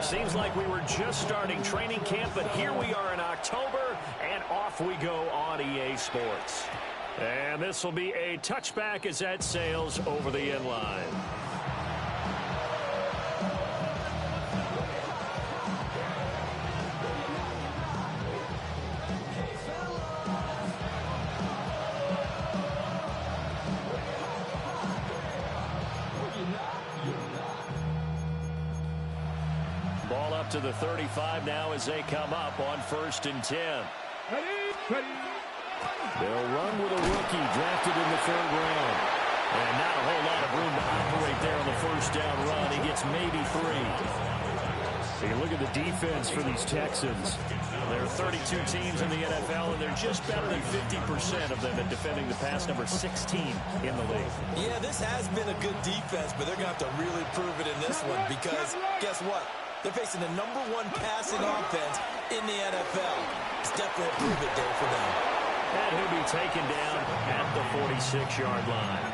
Seems like we were just starting training camp, but here we are in October, and off we go on EA Sports. And this will be a touchback as that sails over the end line. Ball up to the 35 now as they come up on 1st and 10. They'll run with a rookie drafted in the 3rd round. And not a whole lot of room to operate there on the 1st down run. He gets maybe 3. You look at the defense for these Texans. There are 32 teams in the NFL, and they're just better than 50% of them at defending the pass, number 16 in the league. Yeah, this has been a good defense, but they're going to have to really prove it in this one because guess what? They're facing the #1 passing offense in the NFL. It's definitely a prove it day for them. And he'll be taken down at the 46-yard line.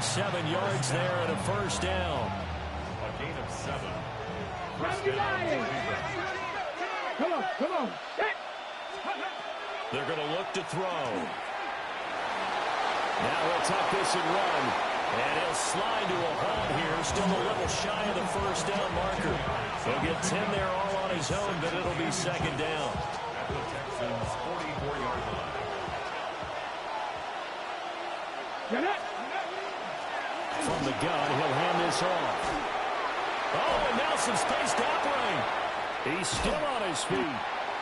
7 yards there at a 1st down. A gain of 7. Come on. They're going to look to throw. Now he'll tuck this and run. And he'll slide to a halt here. Still a little shy of the 1st down marker. He'll get 10 there all on his own, but it'll be 2nd down. At the Texans' 44-yard line. From the gun, he'll hand this off. Oh, and now some space to operate. He's still on his feet.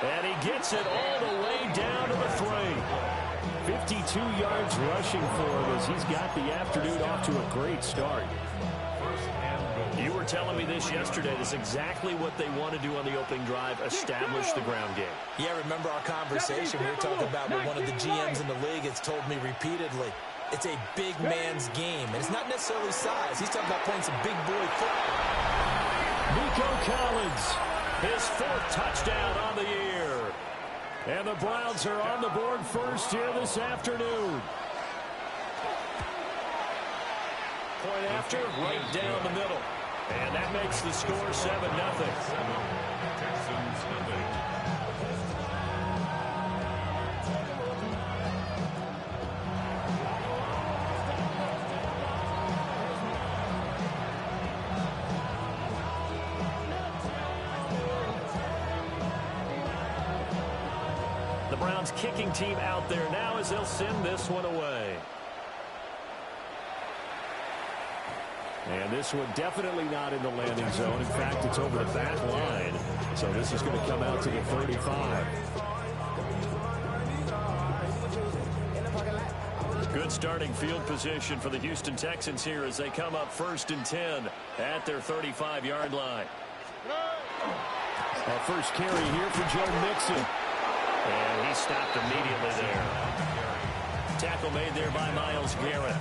And he gets it all the way down to the 3. 52 yards rushing for him as he's got the afternoon off to a great start. You were telling me this yesterday. This is exactly what they want to do on the opening drive, establish the ground game. Yeah, remember our conversation. We were talking about what one of the GMs in the league has told me repeatedly. It's a big man's game, and it's not necessarily size. He's talking about playing some big boy football. Nico Collins, his 4th touchdown on the year. And the Browns are on the board first here this afternoon. Point after, right down the middle. And that makes the score 7-0. Texans nothing. The Browns kicking team out there now as they'll send this one away. And this one definitely not in the landing zone. In fact, it's over the back line. So this is going to come out to the 35. Good starting field position for the Houston Texans here as they come up 1st and 10 at their 35-yard line. Our first carry here for Joe Mixon. And he stopped immediately there. Tackle made there by Myles Garrett.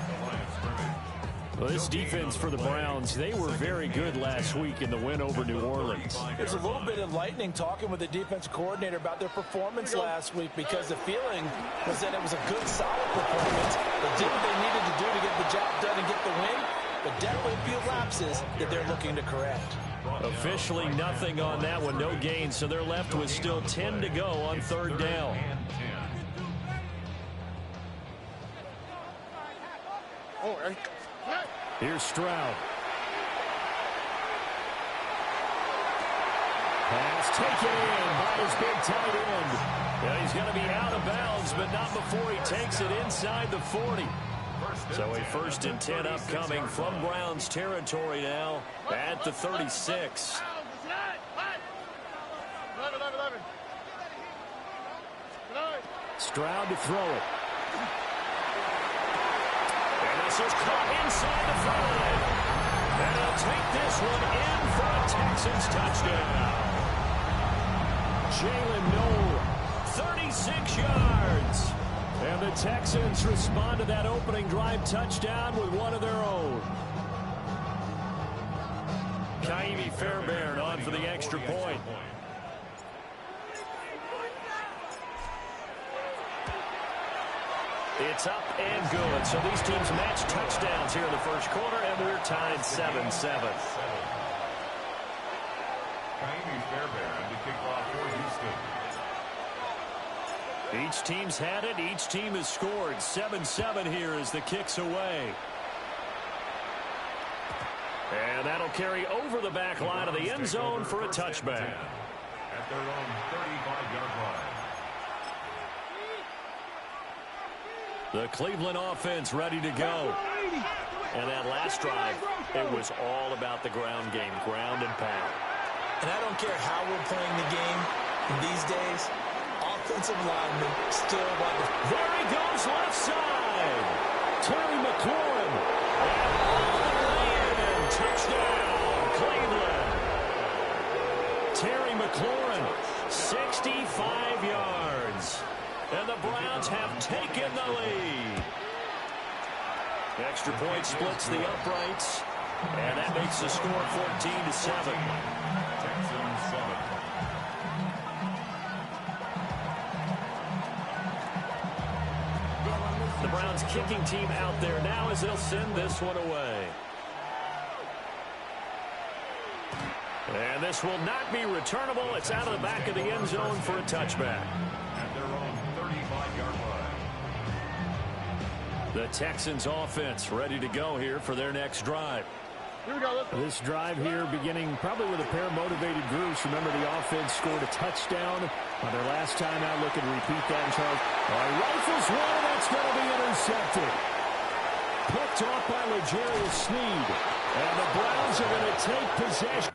Well, this defense for the Browns, they were very good last week in the win over New Orleans. It was a little bit enlightening talking with the defensive coordinator about their performance last week because the feeling was that it was a good, solid performance. They did what they needed to do to get the job done and get the win, but definitely a few lapses that they're looking to correct. Officially nothing on that one, no gain, so they're left with still 10 to go on 3rd down. Here's Stroud. Pass taken in by his big tight end. Well, he's going to be out of bounds, but not before he takes it inside the 40. So a 1st and 10 upcoming from Browns territory now at the 36. Stroud to throw it. And this is caught inside the 5. And he'll take this one in for a Texans touchdown. Jalen Noel, 36 yards. And the Texans respond to that opening drive touchdown with one of their own. Kaimi Fairbairn on for the extra point. It's up and good. So these teams match touchdowns here in the first quarter, and we're tied 7-7. Each team's had it. Each team has scored. 7-7 here as the kick's away. And that'll carry over the back line of the end zone for a touchback. At their own 35-yard line. The Cleveland offense ready to go. And that last drive, it was all about the ground game, ground and pound. And I don't care how we're playing the game these days, offensive linemen still want to... There he goes left side. Terry McLaurin. And all the way in. Touchdown, Cleveland. Terry McLaurin, 65 yards. And the Browns have taken the lead. Extra point splits the uprights. And that makes the score 14-7. Texans 7. The Browns kicking team out there now as they'll send this one away. And this will not be returnable. It's out of the back of the end zone for a touchback. At their own 35-yard line. The Texans offense ready to go here for their next drive. This drive here beginning probably with a pair of motivated groups. Remember, the offense scored a touchdown on their last time out. Looking to repeat that in charge. All right, rifles one, and that's going to be intercepted. Picked off by L'Jarius Sneed. And the Browns are going to take possession.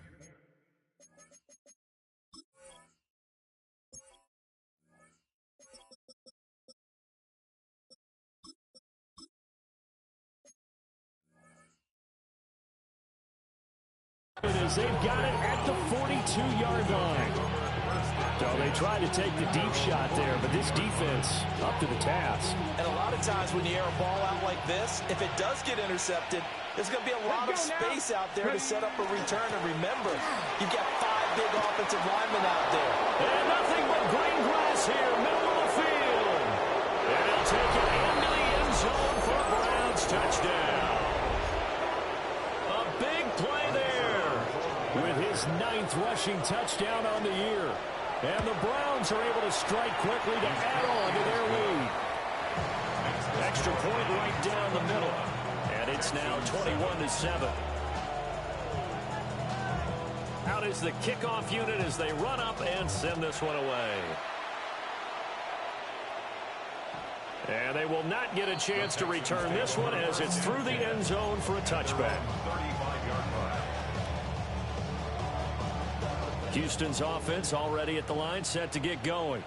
As they've got it at the 42-yard line. So they tried to take the deep shot there, but this defense up to the task. And a lot of times when you air a ball out like this, if it does get intercepted, there's going to be a lot of space out there to set up a return. And remember, you've got 5 big offensive linemen out there. And nothing but green grass here, middle of the field. And he'll take it into the end zone for a Browns touchdown. A big play there with his 9th rushing touchdown on the year. And the Browns are able to strike quickly to add on to their lead. Extra point right down the middle. And it's now 21-7. Out is the kickoff unit as they run up and send this one away. And they will not get a chance to return this one as it's through the end zone for a touchback. 35-yard line. Houston's offense already at the line, set to get going.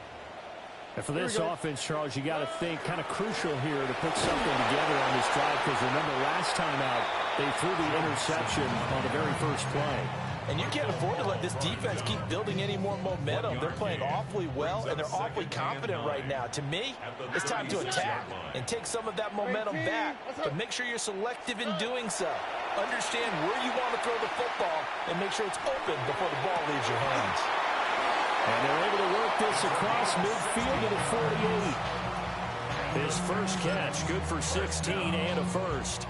And for this offense, Charles, you got to think kind of crucial here to put something together on this drive, because remember last time out, they threw the interception on the very first play. And you can't afford to let this defense keep building any more momentum. They're playing awfully well, and they're awfully confident right now. To me, it's time to attack and take some of that momentum back, but make sure you're selective in doing so. Understand where you want to throw the football and make sure it's open before the ball leaves your hands. And they're able to work this across midfield to the 48. His first catch, good for 16 and a first.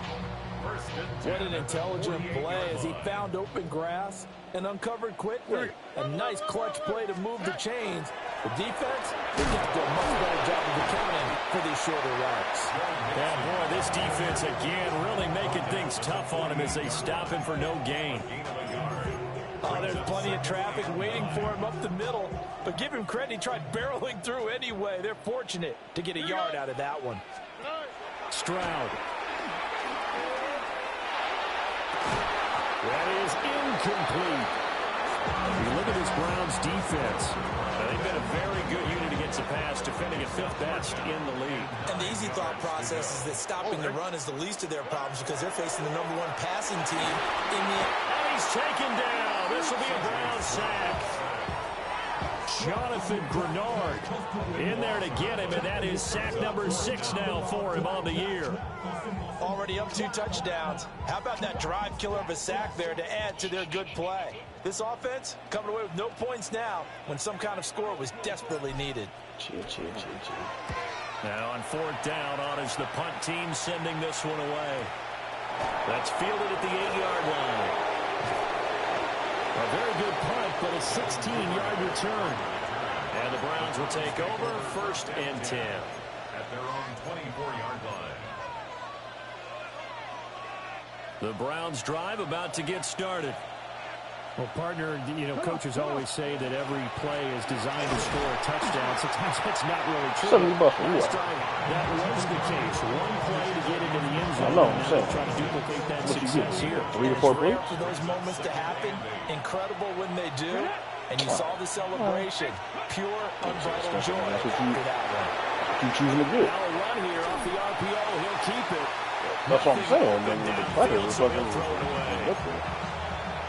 What an intelligent play as he found open grass and uncovered quickly. A nice clutch play to move the chains. The defense, they got to do a much better job of accounting for these shorter routes. Yeah, boy, this defense again really making things tough on him as they stop him for no gain. Oh, there's plenty of traffic waiting for him up the middle. But give him credit, he tried barreling through anyway. They're fortunate to get a yard out of that one. Stroud. That is incomplete. You look at this Browns defense. They've been a very good unit against the pass, defending at 5th best in the league. And the easy thought process is that stopping the run is the least of their problems because they're facing the #1 passing team in the... And he's taken down. This will be a Browns sack. Jonathan Grenard in there to get him, and that is sack number 6 now for him on the year. Already up 2 touchdowns. How about that drive killer of a sack there to add to their good play? This offense coming away with no points now when some kind of score was desperately needed. Now on 4th down, on is the punt team sending this one away. That's fielded at the 8-yard line. A very good punt, but a 16-yard return. And the Browns will take over 1st and 10. At their own 24-yard line. The Browns drive about to get started. Well, partner, you know, coaches always say that every play is designed to score a touchdown. Sometimes that's not really true. Last time, that was the case. One play to get into the end zone. I know, I'm saying. Try to duplicate that success here. 3 to 4 plays. For those moments to happen, incredible when they do. And you saw the celebration. Pure, unbridled joy. That's what you choosing to do. Now a run here off the RPO. He'll keep it. That's what I'm saying. And the player was fucking.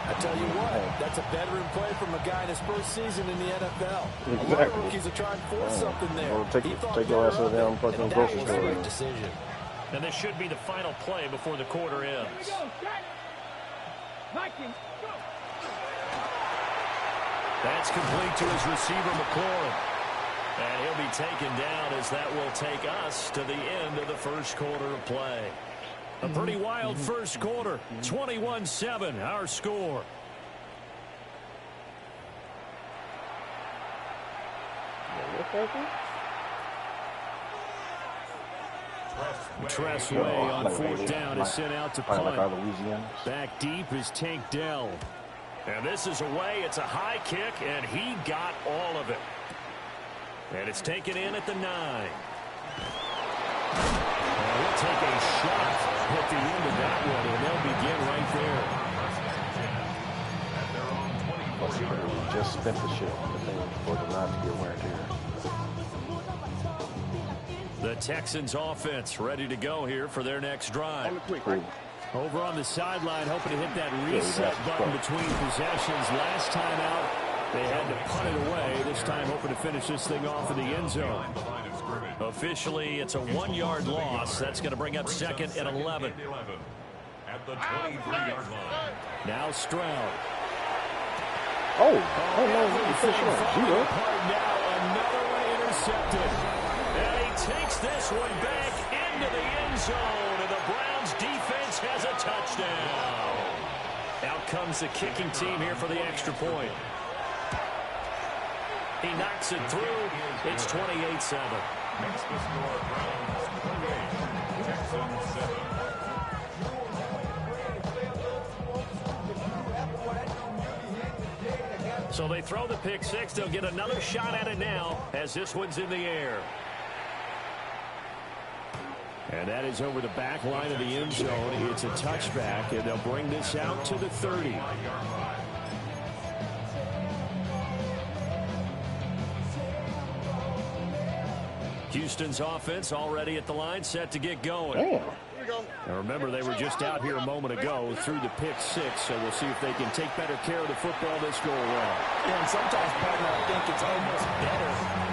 I tell you what, that's a veteran play from a guy in his first season in the NFL. Exactly. A lot of rookies are trying to force something there. Or take your ass to the damn fucking grocery store. Great decision. And this should be the final play before the quarter ends. That's complete to his receiver, McLaurin. And he'll be taken down as that will take us to the end of the first quarter of play. A pretty wild first quarter. 21-7, our score. Tressway on 4th down is sent out to punt. Back deep is Tank Dell. And this is away. It's a high kick, and he got all of it. And it's taken in at the 9. We'll take a shot at the end of that one, and they'll begin right there. Just spent the shit on the thing for the not to get wear and tear. The Texans offense ready to go here for their next drive. Over on the sideline, hoping to hit that reset button between possessions. Last time out, they had to punt it away. This time, hoping to finish this thing off in the end zone. Officially, it's a 1-yard loss. That's going to bring up 2nd and 11. At the 23-yard line. Now Stroud. Oh no, zero. Now another one intercepted. And he takes this one back into the end zone. And the Browns defense has a touchdown. Out comes the kicking team here for the extra point. He knocks it through. It's 28-7. Makes the score Browns 28, Texans 7. So they throw the pick 6. They'll get another shot at it now as this one's in the air. And that is over the back line of the end zone. It's a touchback, and they'll bring this out to the 30. Houston's offense already at the line, set to get going. Damn. Now remember, they were just out here a moment ago through the pick 6, so we'll see if they can take better care of the football this go around. Yeah, and sometimes, partner, I think it's almost better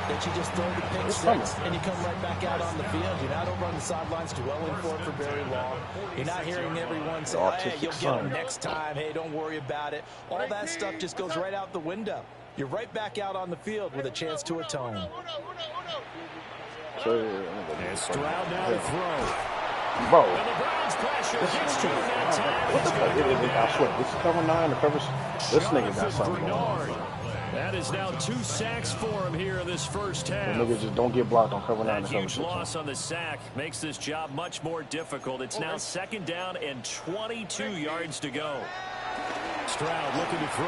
that you just throw the pick 6 and you come right back out on the field. You're not over on the sidelines dwelling for it for very long. You're not hearing everyone say, hey, you'll get them next time. Hey, don't worry about it. All that stuff just goes right out the window. You're right back out on the field with a chance to atone. And Stroud now to throw. Bro, And the Browns pressure gets to him that time. what the fuck? I swear, this is cover 9, the covers. This nigga got something going on. That is now 2 sacks for him here in this first half. The niggas just don't get blocked on cover 9 That and cover huge 6. loss on the sack makes this job much more difficult. It's now 2nd down and 22 yards to go. Stroud looking to throw.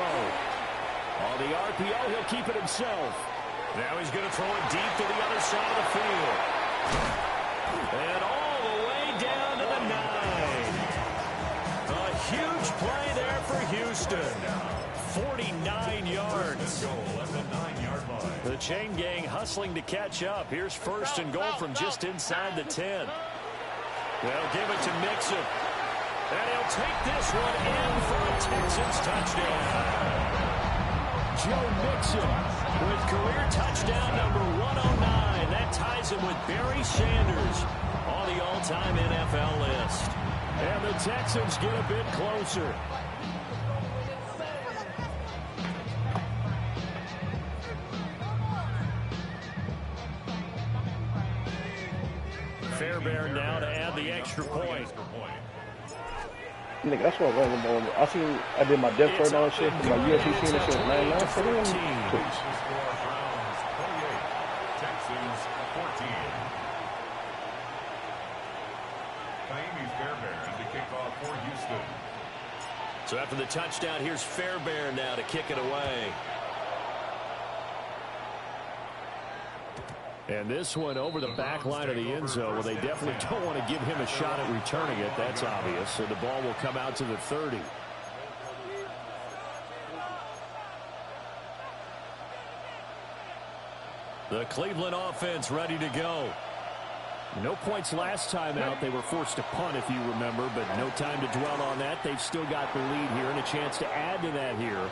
On the RPO, he'll keep it himself. Now he's going to throw it deep to the other side of the field. And all the way down to the 9. A huge play there for Houston. 49 yards. The chain gang hustling to catch up. Here's 1st and goal from just inside the 10. They'll give it to Mixon. And he'll take this one in for a Texans touchdown. Joe Mixon with career touchdown number 109. That ties him with Barry Sanders on the all-time NFL list. And the Texans get a bit closer. Fairbairn now to add the extra point. Nigga, that's what I was on. I did my depth chart and all that shit. My UFC team and shit. 99. Please. Texans 14. Fairbairn to kick off for Houston. So after the touchdown, here's Fairbairn now to kick it away. And this one over the back line of the end zone. Well, they definitely don't want to give him a shot at returning it. That's obvious. So the ball will come out to the 30. The Cleveland offense ready to go. No points last time out. They were forced to punt, if you remember, but no time to dwell on that. They've still got the lead here and a chance to add to that here.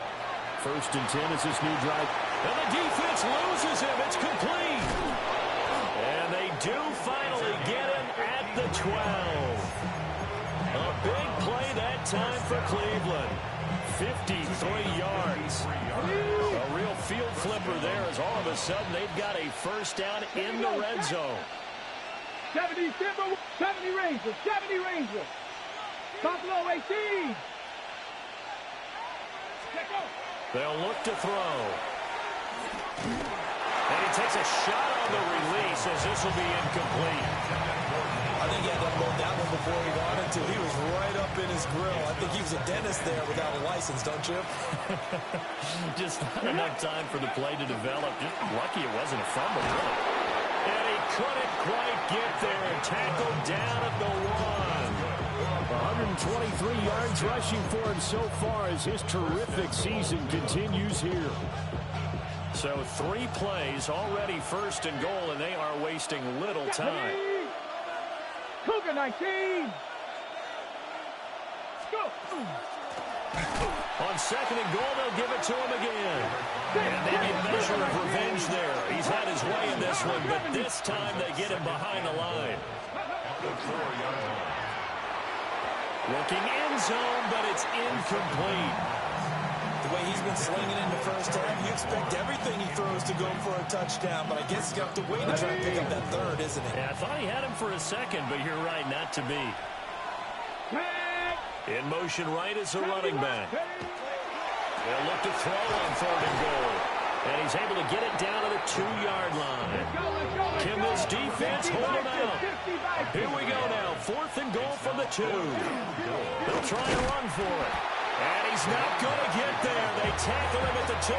1st and 10 is this new drive. And the defense loses him. It's complete. And they do finally get him at the 12. A big play that time for Cleveland. 53 yards. A real field flipper there as all of a sudden they've got a first down in the red zone. 70 Rangers, 70 Rangers. Buffalo 18. They'll look to throw. And he takes a shot on the release as this will be incomplete. I think he had to unload that one before he wanted to. He was right up in his grill. I think he was a dentist there without a license, don't you? Just not enough time for the play to develop. Just lucky it wasn't a fumble, really. And he couldn't quite get there and tackled down at the 1. 123 yards rushing for him so far as his terrific season continues here. So 3 plays already 1st and goal, and they are wasting little time. Cougar 19. Go. On 2nd and goal, they'll give it to him again. And maybe a measure of revenge there. He's had his way in this one, but this time they get him behind the line. Looking end zone, but it's incomplete. The way he's been slinging in the first half, you expect everything he throws to go for a touchdown, but I guess he's got to wait to try and pick up that 3rd, isn't he? Yeah, I thought he had him for a second, but you're right, not to be. In motion right is the running back. They'll look to throw on 3rd and goal. And he's able to get it down to the 2-yard line. Can this defense hold him out? Here we go now. 4th and goal from the 2. They'll try to run for it. And he's not going to get there. They tackle him at the 2.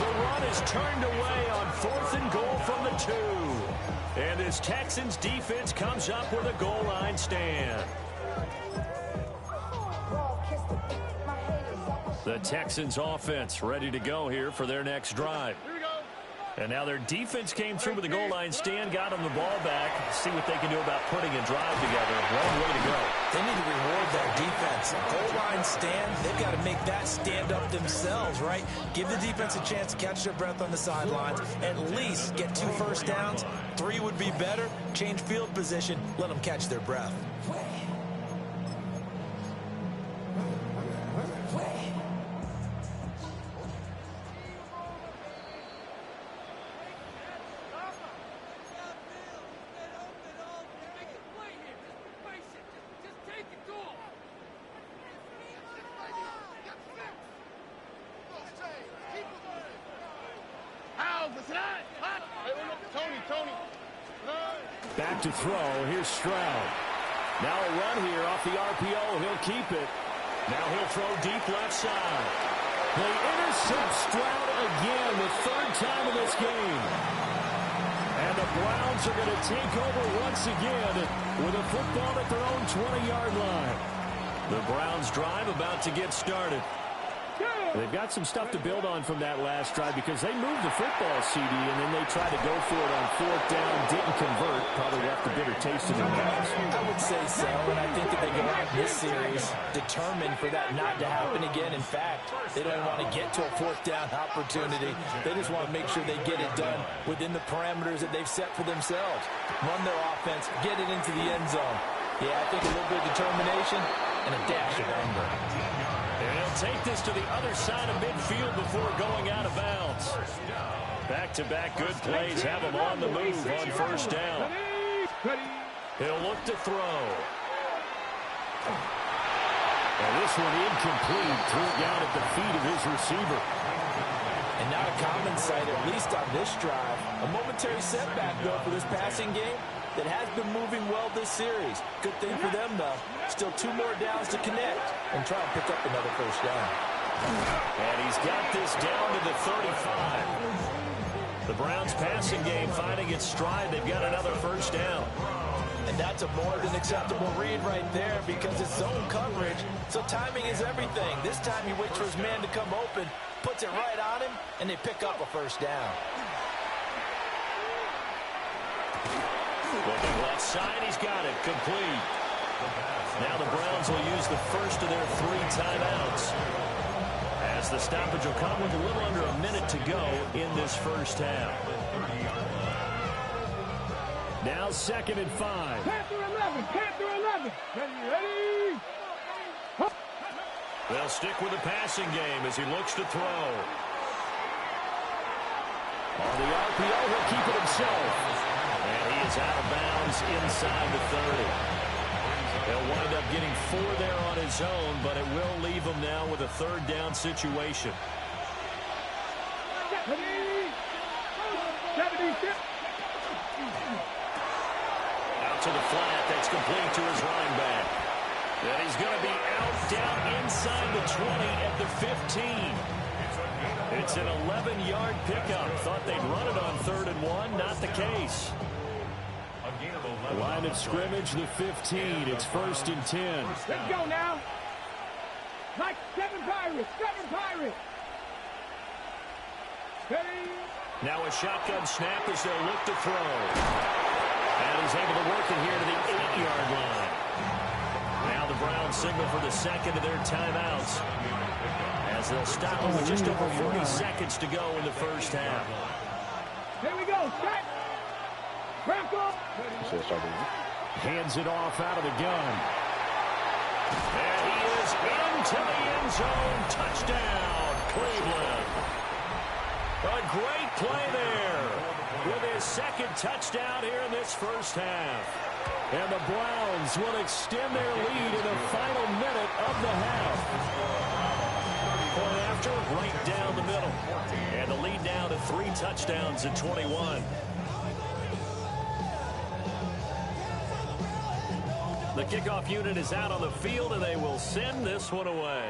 The run is turned away on 4th and goal from the 2. And this Texans defense comes up with a goal line stand. The Texans offense ready to go here for their next drive. And now their defense came through with the goal line stand, got them the ball back. See what they can do about putting a drive together. Long way to go. They need to reward that defense. Goal line stand, they've got to make that stand up themselves, right? Give the defense a chance to catch their breath on the sidelines. At least get 2 first downs. 3 would be better. Change field position. Let them catch their breath. Back to throw. Here's Stroud. Now a run here off the RPO. He'll keep it. Now he'll throw deep left side. They intercept Stroud again, the 3rd time in this game. And the Browns are going to take over once again with a football at their own 20-yard line. The Browns drive about to get started. They've got some stuff to build on from that last drive because they moved the football, CD, and then they tried to go for it on 4th down, didn't convert, probably left a bitter taste in their mouths. I would say so, and I think that they go out this series determined for that not to happen again. In fact, they don't want to get to a 4th down opportunity. They just want to make sure they get it done within the parameters that they've set for themselves. Run their offense, get it into the end zone. Yeah, I think a little bit of determination and a dash of anger. And he'll take this to the other side of midfield before going out of bounds. Back-to-back good plays have him on the move on 1st down. Ready. He'll look to throw. And this one incomplete. Threw it down at the feet of his receiver. And not a common sight, at least on this drive. A momentary setback, though, for this passing game that has been moving well this series. Good thing for them, though. Still 2 more downs to connect and try and pick up another first down. And he's got this down to the 35. The Browns passing game finding its stride. They've got another first down. And that's a more than acceptable read right there because it's zone coverage, so timing is everything. This time he waits for his man to come open, puts it right on him, and they pick up a first down. Looking left side, he's got it. Complete. Now the Browns will use the first of their 3 timeouts, as the stoppage will come with a little under a minute to go in this first half. Now 2nd and 5. Panther 11. Panther 11. Ready. They'll stick with the passing game as he looks to throw. On the RPO, he'll keep it himself. And he is out of bounds inside the 30. He'll wind up getting 4 there on his own, but it will leave him now with a 3rd down situation. 76. Out to the flat. That's complete to his running back. And he's going to be out down inside the 20 at the 15. It's an 11-yard pickup. Thought they'd run it on 3rd and 1. Not the case. Line of scrimmage, the 15. It's 1st and 10. Let's go now. Like 7 Pirates. 7 Pirates. Ready. Now a shotgun snap as they'll look to throw. And he's able to work it here to the 8-yard line. Now the Browns signal for the 2nd of their timeouts, as they'll stop him with just over 40 seconds to go in the first half. Here we go. Set. Wrap up. Hands it off out of the gun. And he is into the end zone. Touchdown, Cleveland. A great play there with his 2nd touchdown here in this first half. And the Browns will extend their lead in the final minute of the half. Point after, right down the middle. And the lead now to 3 touchdowns at 21. The kickoff unit is out on the field, and they will send this one away.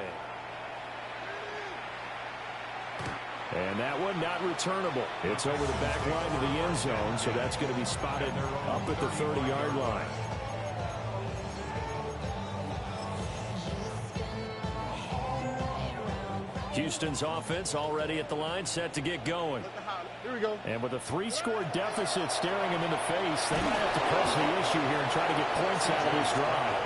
And that one not returnable. It's over the back line to the end zone, so that's going to be spotted up at the 30-yard line. Houston's offense already at the line, set to get going. Here we go. And with a 3-score deficit staring him in the face, they might have to press the issue here and try to get points out of this drive.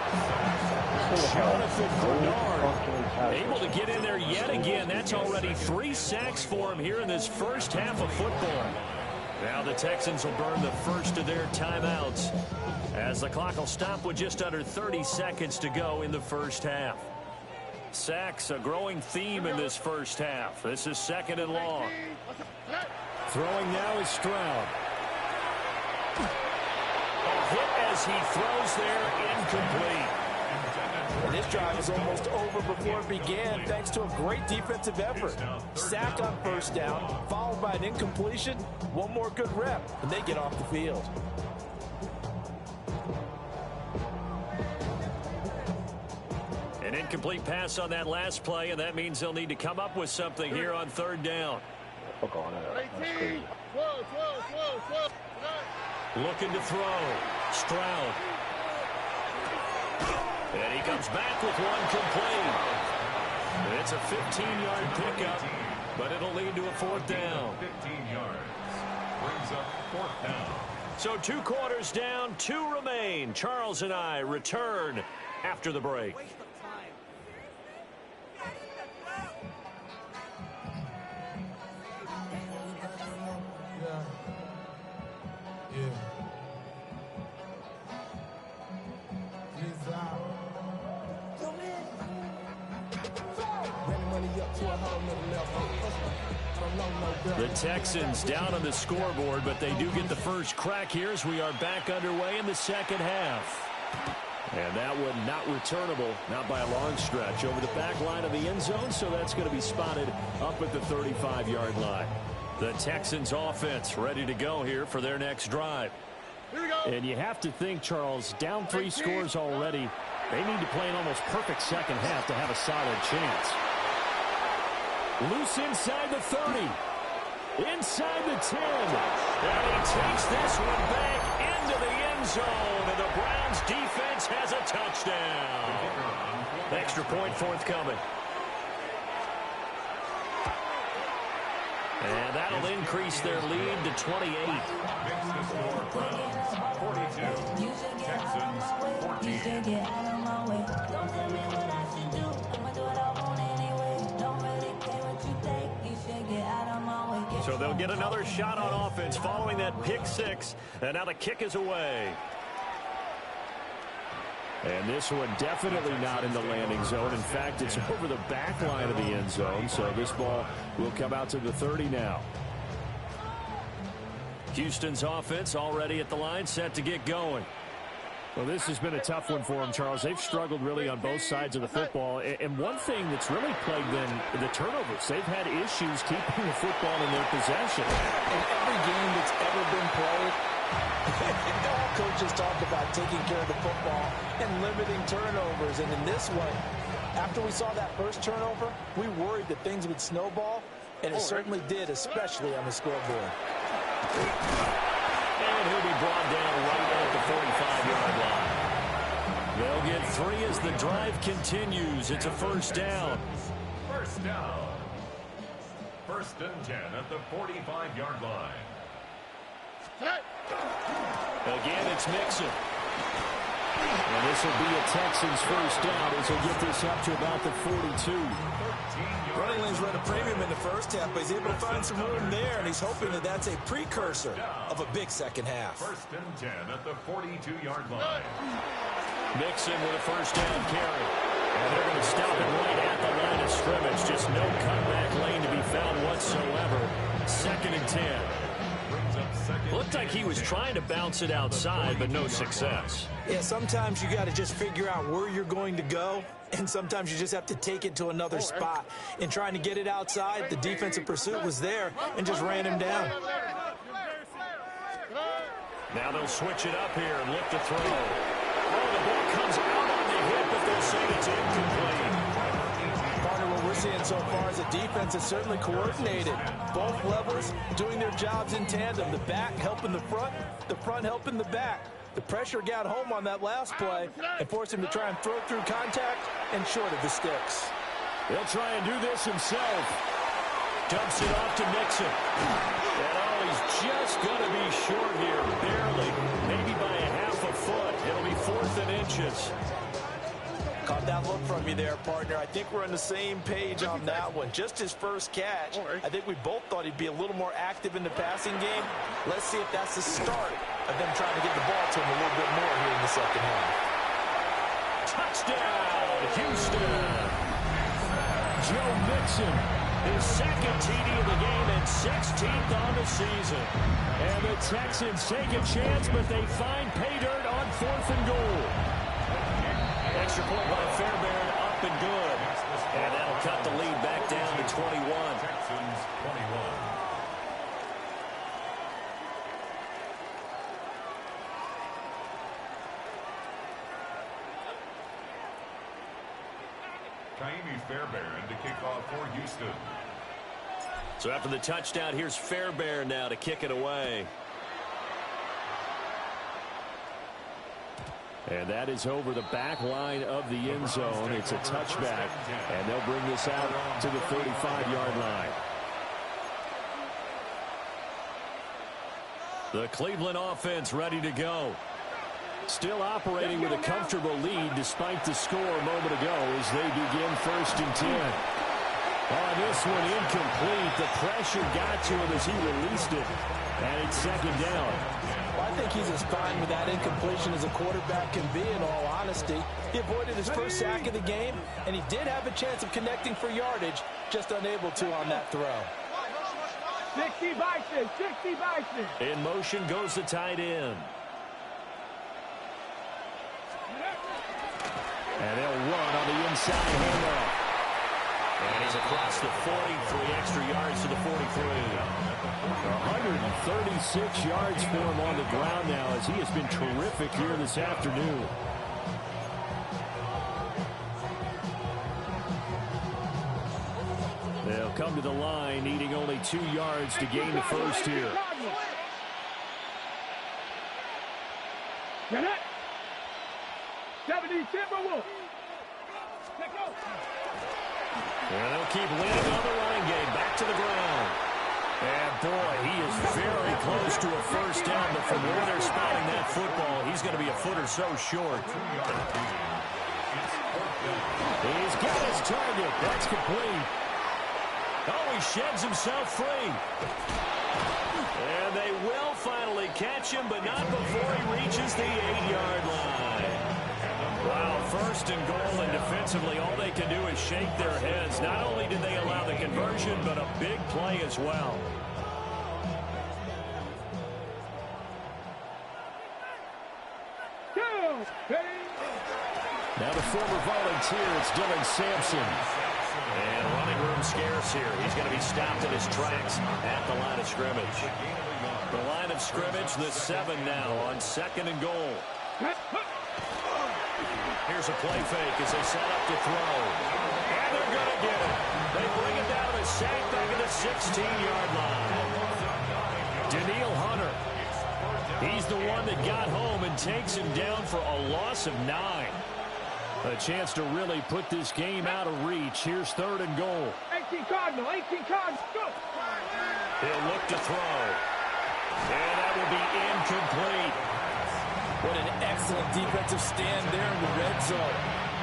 Jonathan Bernard able to get in there yet again. That's already 3 sacks for him here in this first half of football. Now the Texans will burn the first of their timeouts, as the clock will stop with just under 30 seconds to go in the first half. Sacks, a growing theme in this first half. This is 2nd and long. Throwing now is Stroud. A hit as he throws there, incomplete. And this drive is almost over before it began, thanks to a great defensive effort. Sack on first down, followed by an incompletion. One more good rep, and they get off the field. An incomplete pass on that last play, and that means they'll need to come up with something here on 3rd down. Fuck all that. That's crazy. Looking to throw. Stroud. And he comes back with one complete. It's a 15-yard pickup, but it'll lead to a 4th down. 15 yards. Brings up 4th down. So 2 quarters down, 2 remain. Charles and I return after the break. The Texans down on the scoreboard, but they do get the first crack here as we are back underway in the second half. And that one not returnable, not by a long stretch, over the back line of the end zone, so that's going to be spotted up at the 35-yard line. The Texans offense ready to go here for their next drive. Here we go. And you have to think, Charles, down 3 scores already. They need to play an almost perfect second half to have a solid chance. Loose inside the 30. Inside the 10. And he takes this one back into the end zone. And the Browns defense has a touchdown. Extra point forthcoming. And that'll increase their lead to 28. Makes the score Browns 42, Texans 14. So they'll get another shot on offense following that pick 6. And now the kick is away. And this one definitely not in the landing zone. In fact, it's over the back line of the end zone. So this ball will come out to the 30 now. Houston's offense already at the line, set to get going. Well, this has been a tough one for them, Charles. They've struggled really on both sides of the football. And one thing that's really plagued them, the turnovers. They've had issues keeping the football in their possession. In every game that's ever been played, all coaches talk about taking care of the football and limiting turnovers. And in this one, after we saw that first turnover, we worried that things would snowball, and it certainly did, especially on the scoreboard. And he'll be brought down right at the 45-yard line. They'll get 3 as the drive continues. It's a first down. First down. 1st and 10 at the 45-yard line. Again, it's Mixon. And this will be a Texans first down as he'll get this up to about the 42. Running lanes run a premium in the first half, but he's able to find some room there, and he's hoping that that's a precursor of a big second half. 1st and 10 at the 42-yard line. Mixon with a first down carry. And they're going to stop it right at the line of scrimmage. Just no cutback lane to be found whatsoever. 2nd and 10. Looked like he was trying to bounce it outside, but no success. Yeah, sometimes you got to just figure out where you're going to go, and sometimes you just have to take it to another spot. In trying to get it outside, the defensive pursuit was there and just ran him down. Now they'll switch it up here and look to throw. Oh, the ball comes out on the hip, but they'll say it's incomplete. Partner, what we're seeing so far is a defense that's certainly coordinated. Both levels doing their jobs in tandem. The back helping the front helping the back. The pressure got home on that last play and forced him to try and throw through contact and short of the sticks. He'll try and do this himself. Dumps it off to Mixon. And he's just going to be short here, barely. Maybe by a half a foot. It'll be 4th and inches. Caught that look from you there, partner. I think we're on the same page on that one. Just his first catch. I think we both thought he'd be a little more active in the passing game. Let's see if that's the start of them trying to get the ball to him a little bit more here in the second half. Touchdown, Houston. Joe Mixon, his 2nd TD of the game and 16th on the season. And the Texans take a chance, but they find pay dirt on 4th and goal. Extra point by Fairbairn, up and good. And that'll cut the lead back down to 21. Texans 21. Kaimi Fairbairn to kick off for Houston. So after the touchdown, here's Fairbairn now to kick it away. And that is over the back line of the end zone. It's a touchback, and they'll bring this out to the 35-yard line. The Cleveland offense ready to go. Still operating with a comfortable lead despite the score a moment ago as they begin 1st and 10. On this one, incomplete. The pressure got to him as he released it, and it's 2nd down. Well, I think he's as fine with that incompletion as a quarterback can be, in all honesty. He avoided his first sack of the game, and he did have a chance of connecting for yardage, just unable to on that throw. 60 Bison, 60 Bison. In motion goes the tight end. And they'll run on the inside handoff. And he's across the 43 extra yards to the 43. 136 yards for him on the ground now as he has been terrific here this afternoon. They'll come to the line needing only 2 yards to gain the first here. Get it. 70 Timberwolves. Let's go. And they'll keep leaning on the running game. Back to the ground. And, boy, he is very close to a first down, but from where they're spotting that football, he's going to be a foot or so short. He's got his target. That's complete. Oh, he sheds himself free. And they will finally catch him, but not before he reaches the 8-yard line. Wow, first and goal, and defensively, all they can do is shake their heads. Not only did they allow the conversion, but a big play as well. Now the former volunteer, it's Dylan Sampson. And running room scarce here. He's going to be stopped in his tracks at the line of scrimmage. The line of scrimmage, the 7 now on second and goal. Here's a play fake as they set up to throw. And they're going to get it. They bring it down to sack back at the 16-yard line. Daniil Hunter. He's the one that got home and takes him down for a loss of 9. A chance to really put this game out of reach. Here's third and goal. 18 Cardinal, 18 Cardinal, go! He'll look to throw. And that will be incomplete. What an excellent defensive stand there in the red zone.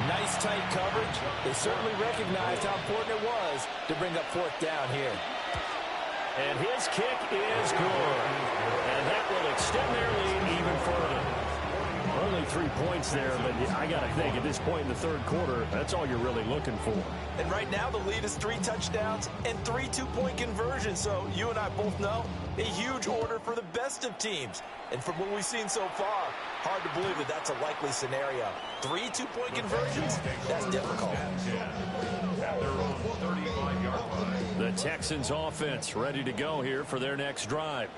Nice tight coverage. They certainly recognized how important it was to bring up fourth down here. And his kick is good. And that will extend their lead even further. Only 3 points there, but I got to think at this point in the third quarter, that's all you're really looking for. And right now the lead is 3 touchdowns and 3 two-point conversions. So you and I both know a huge order for the best of teams. And from what we've seen so far, hard to believe that that's a likely scenario. 3 two-point conversions? That's difficult. At their own 35-yard line. The Texans offense ready to go here for their next drive.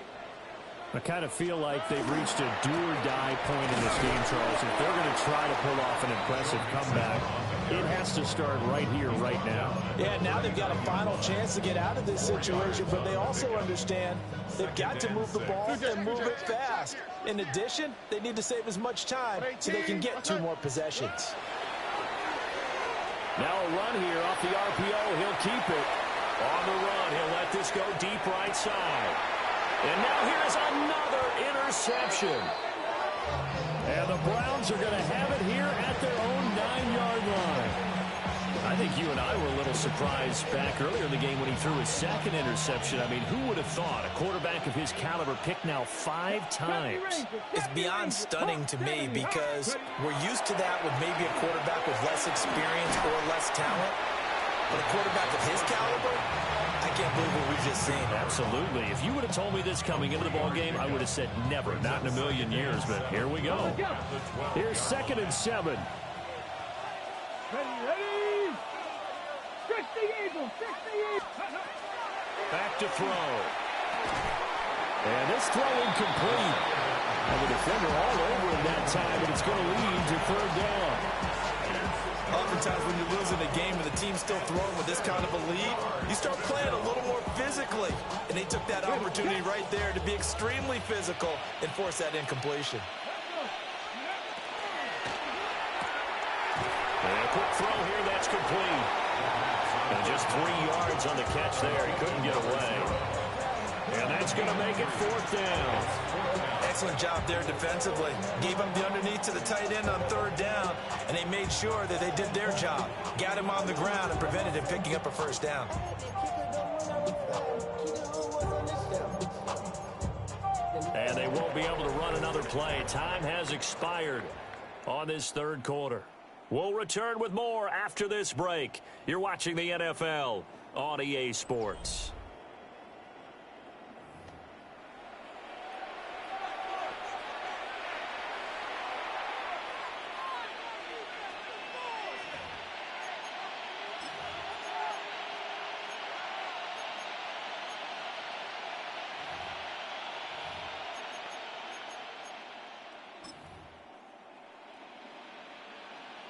I kind of feel like they've reached a do-or-die point in this game, Charles. If they're going to try to pull off an impressive comeback, it has to start right here, right now. Yeah, now they've got a final chance to get out of this situation, but they also understand they've got to move the ball and move it fast. In addition, they need to save as much time so they can get 2 more possessions. Now a run here off the RPO. He'll keep it. On the run, he'll let this go deep right side. And now here's another interception. And the Browns are going to have it here at their own 9-yard line. I think you and I were a little surprised back earlier in the game when he threw his second interception. I mean, who would have thought a quarterback of his caliber picked now 5 times? It's beyond stunning to me because we're used to that with maybe a quarterback with less experience or less talent. But a quarterback of his caliber, I can't believe what we've just seen. Absolutely. If you would have told me this coming into the ballgame, I would have said never, not in a million years. But here we go. Here's 2nd and 7. Ready, ready! 60 Eagles, 60 Eagles! Back to throw. And this throw incomplete. And the defender all over him that time, and it's going to lead to third down. Oftentimes when you're losing a game and the team's still throwing with this kind of a lead, you start playing a little more physically. And they took that opportunity right there to be extremely physical and force that incompletion. And a quick throw here, that's complete. And just 3 yards on the catch there. He couldn't get away. And that's going to make it fourth down. Excellent job there defensively. Gave up the underneath to the tight end on third down, and they made sure that they did their job. Got him on the ground and prevented him picking up a first down. And they won't be able to run another play. Time has expired on this third quarter. We'll return with more after this break. You're watching the NFL on EA Sports.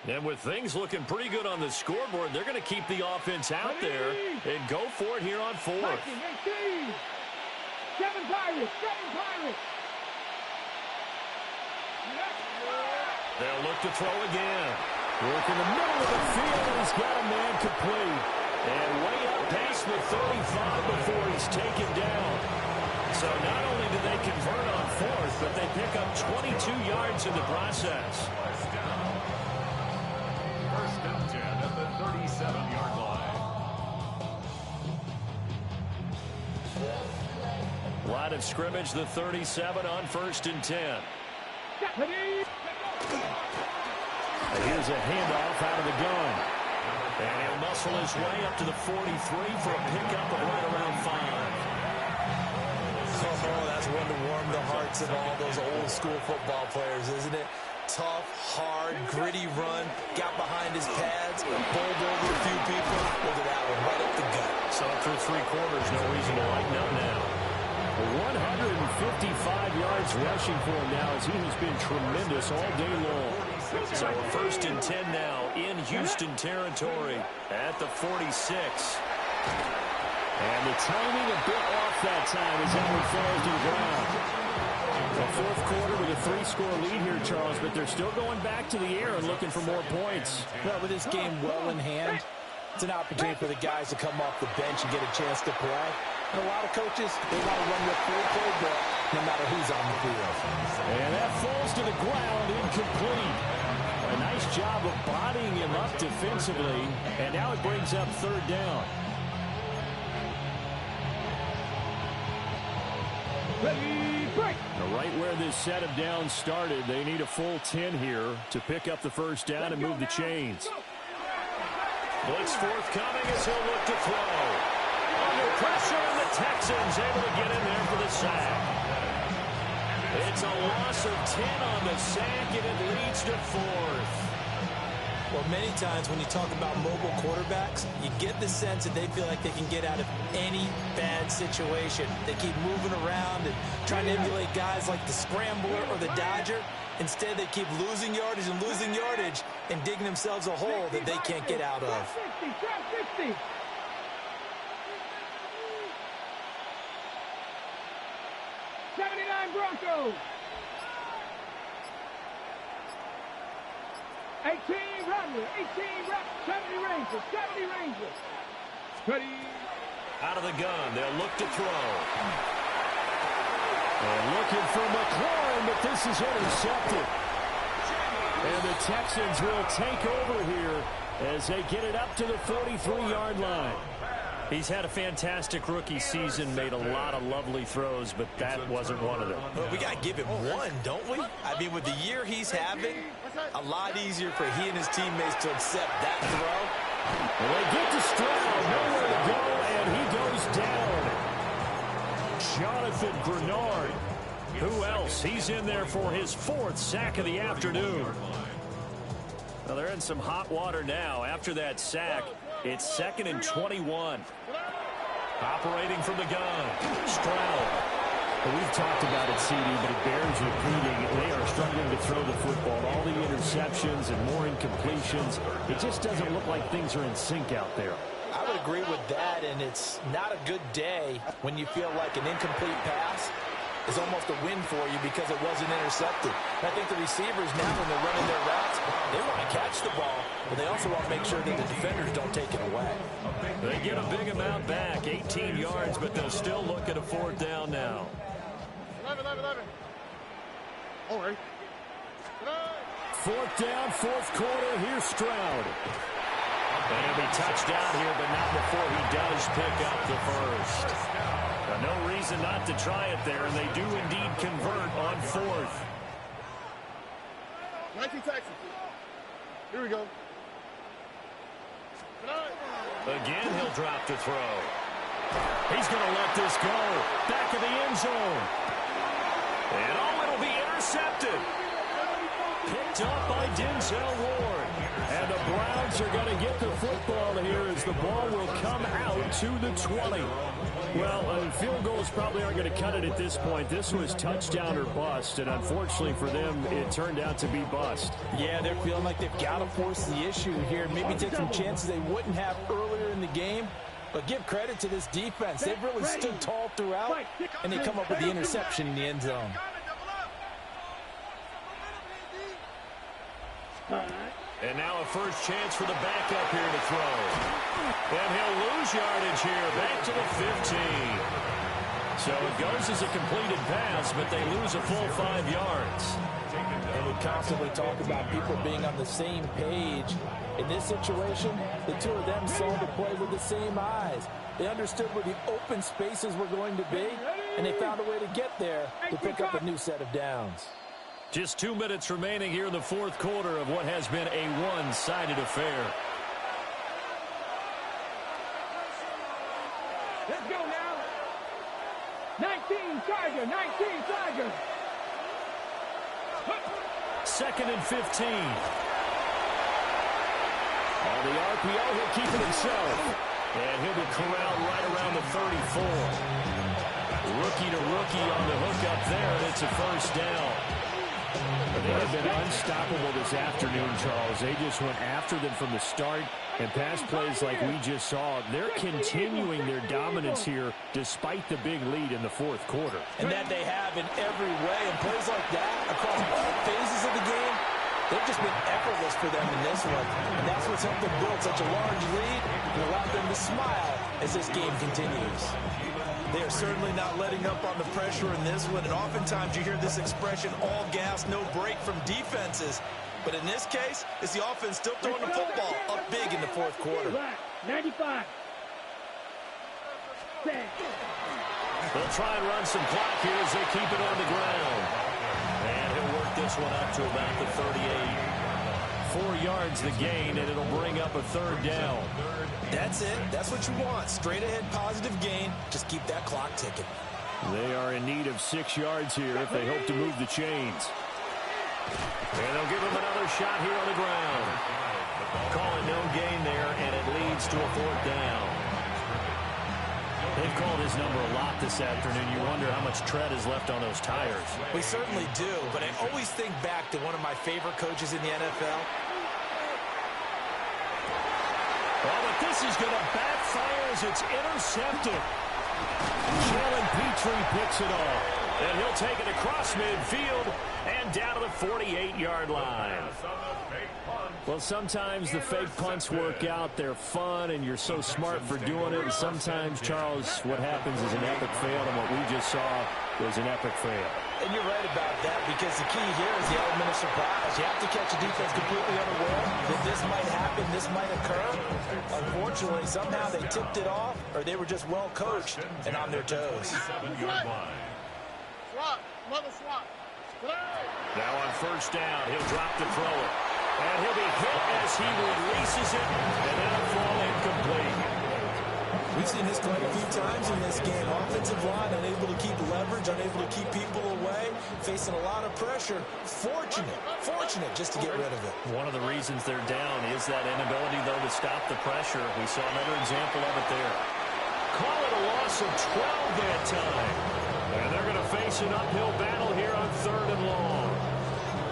And with things looking pretty good on the scoreboard, they're going to keep the offense out there and go for it here on fourth. 7 Pirates, 7 Pirates. They'll look to throw again. Work in the middle of the field, and he's got a man complete. And way up past the 35 before he's taken down. So not only do they convert on fourth, but they pick up 22 yards in the process. First and 10 at the 37-yard line. Line of scrimmage, the 37 on 1st and 10. And here's a handoff out of the gun. And he'll muscle his way up to the 43 for a pickup of right around 5. Oh, that's one to warm the hearts of all those old school football players, isn't it? Tough, hard, gritty run, got behind his pads, bowled over a few people. Look at that one, right up the gut. So through 3 quarters, no reason to lighten up now. 155 yards rushing for him now as he has been tremendous all day long. So 1st and 10 now in Houston territory at the 46. And the timing a bit off that time as Edward falls to the ground. The 4th quarter with a 3-score lead here, Charles, but they're still going back to the air and looking for more points. Well, with this game well in hand, it's an opportunity for the guys to come off the bench and get a chance to play. And a lot of coaches, they want to run their full playbook no matter who's on the field. And that falls to the ground, incomplete. A nice job of bodying him up defensively, and now it brings up 3rd down. Right where this set of downs started, they need a full 10 here to pick up the 1st down and move the chains. Blitz forthcoming as he'll look to throw. Under pressure, and the Texans able to get in there for the sack. It's a loss of 10 on the sack, and it leads to 4th. Well, many times when you talk about mobile quarterbacks, you get the sense that they feel like they can get out of any bad situation. They keep moving around and trying to emulate guys like the Scrambler or the Dodger. Instead, they keep losing yardage and digging themselves a hole that they can't get out of. 60. 79 Broncos. 18 Romney, 70 Rangers, 70 Rangers. Ready. Out of the gun, they'll look to throw. And looking for McLaurin, but this is intercepted. And the Texans will take over here as they get it up to the 43-yard line. He's had a fantastic rookie season, made a lot of lovely throws, but that wasn't one of them. Well, we got to give him one, don't we? I mean, with the year he's having, a lot easier for he and his teammates to accept that throw. Well, they get to Stroud, nowhere to go, and he goes down. Jonathan Grenard. Who else? He's in there for his 4th sack of the afternoon. Well, they're in some hot water now. After that sack, it's 2nd and 21. Operating from the gun, Stroud. Well, we've talked about it, CD, but it bears repeating. They are struggling to throw the football. All the interceptions and more incompletions. It just doesn't look like things are in sync out there. I would agree with that, and it's not a good day when you feel like an incomplete pass is almost a win for you because it wasn't intercepted. And I think the receivers now, when they're running their routes, they want to catch the ball, but they also want to make sure that the defenders don't take it away. They get a big amount back, 18 yards, but they'll still look at a 4th down now. 11. All right. 4th down, 4th quarter. Here's Stroud. And he'll be touched down here, but not before he does pick up the 1st. No reason not to try it there, and they do indeed convert on 4th. 19 Texas. Here we go. Again, he'll drop to throw. He's going to let this go. Back of the end zone. And it'll be intercepted. picked up by Denzel Ward. And the Browns are going to get the football here as the ball will come out to the 20. Well, field goals probably aren't going to cut it at this point. This was touchdown or bust, and unfortunately for them, it turned out to be bust. Yeah, they're feeling like they've got to force the issue here. Maybe take some chances they wouldn't have earlier in the game. But give credit to this defense. They've really stood tall throughout, and they come up with the interception in the end zone. And now a first chance for the backup here to throw. And he'll lose yardage here, back to the 15. So it goes as a completed pass, but they lose a full 5 yards. And we constantly talk about people being on the same page. In this situation, the two of them saw the play with the same eyes. They understood where the open spaces were going to be, and they found a way to get there to pick up a new set of downs. Just 2 minutes remaining here in the fourth quarter of what has been a one-sided affair. Let's go now. 19 Charger, 19 Charger. 2nd and 15. On the RPO, he'll keep it himself. And he'll be corralled right around the 34. Rookie to rookie on the hook up there, and it's a first down. They have been unstoppable this afternoon, Charles. They just went after them from the start, and pass plays like we just saw, they're continuing their dominance here despite the big lead in the fourth quarter. And that they have in every way, and plays like that across all phases of the game, they've just been effortless for them in this one. And that's what's helped them build such a large lead and allowed them to smile as this game continues. They are certainly not letting up on the pressure in this one, and oftentimes you hear this expression, all gas, no break from defenses. But in this case, it's the offense still throwing the football up big in the fourth quarter. 95. They'll try and run some clock here as they keep it on the ground. And he'll work this one up to about the 38. 4 yards the gain, and it'll bring up a third down. That's it. That's what you want. Straight ahead positive gain. Just keep that clock ticking. They are in need of 6 yards here if they hope to move the chains. And they'll give him another shot here on the ground. Call it no gain there, and it leads to a fourth down. They've called his number a lot this afternoon. You wonder how much tread is left on those tires. We certainly do, but I always think back to one of my favorite coaches in the NFL. Oh, but this is going to backfire as it's intercepted. Jalen Petrie picks it off. And he'll take it across midfield and down to the 48-yard line. Well, sometimes the fake punts work out. They're fun, and you're so smart for doing it. And sometimes, Charles, what happens is an epic fail, and what we just saw was an epic fail. And you're right about that, because the key here is the element of surprise. You have to catch a defense completely unaware that this might happen, this might occur. Unfortunately, somehow they tipped it off, or they were just well coached and on their toes. Swap, mother swap. Now on first down, he'll drop to throw it. And he'll be hit as he releases it, and that'll fall incomplete. We've seen this quite a few times in this game. Offensive line unable to keep leverage, unable to keep people away, facing a lot of pressure. Fortunate just to get rid of it. One of the reasons they're down is that inability, though, to stop the pressure. We saw another example of it there. Call it a loss of 12 that time. And they're going to face an uphill battle here on 3rd and long.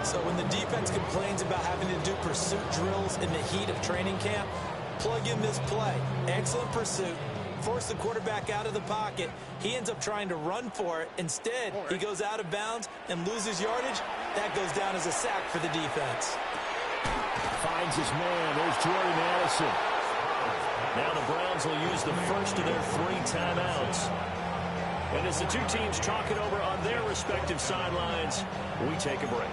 So when the defense complains about having to do pursuit drills in the heat of training camp, plug in this play. Excellent pursuit. Force the quarterback out of the pocket. He ends up trying to run for it. Instead, he goes out of bounds and loses yardage. That goes down as a sack for the defense. Finds his man. There's Jordan Addison. Now the Browns will use the first of their 3 timeouts. And as the two teams talk it over on their respective sidelines, we take a break.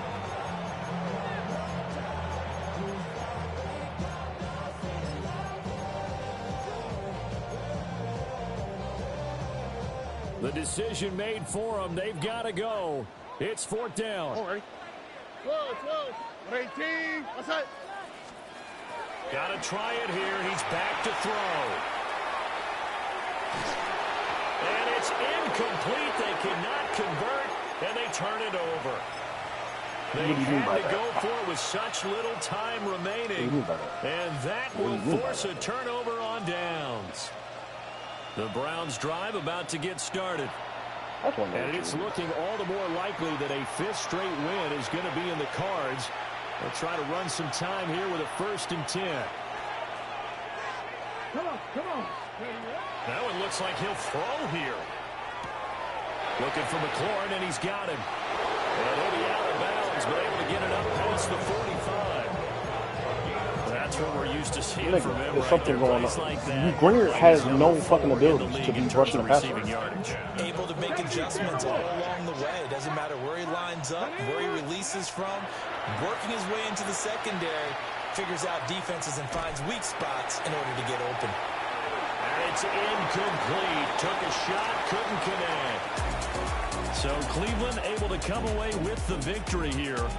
The decision made for them. They've got to go. It's 4th down. All right. 12. 18. What's that? Got to try it here. He's back to throw. And it's incomplete. They cannot convert, and they turn it over. They had to go for it with such little time remaining. And that will force a turnover on downs. The Browns' drive about to get started. And it's looking all the more likely that a fifth straight win is going to be in the cards. They'll try to run some time here with a 1st and 10. Come on. That one looks like he'll throw here. Looking for McLaurin, and he's got him. And he'll be out of bounds, but able to get it up past the 45. That's what we're used to seeing from him. There's something going on. Greener has no fucking abilities to be rushing the passer. Able to make adjustments all along the way. Doesn't matter where he lines up, where he releases from. Working his way into the secondary, figures out defenses and finds weak spots in order to get open. It's incomplete. Took a shot, couldn't connect. So Cleveland able to come away with the victory here.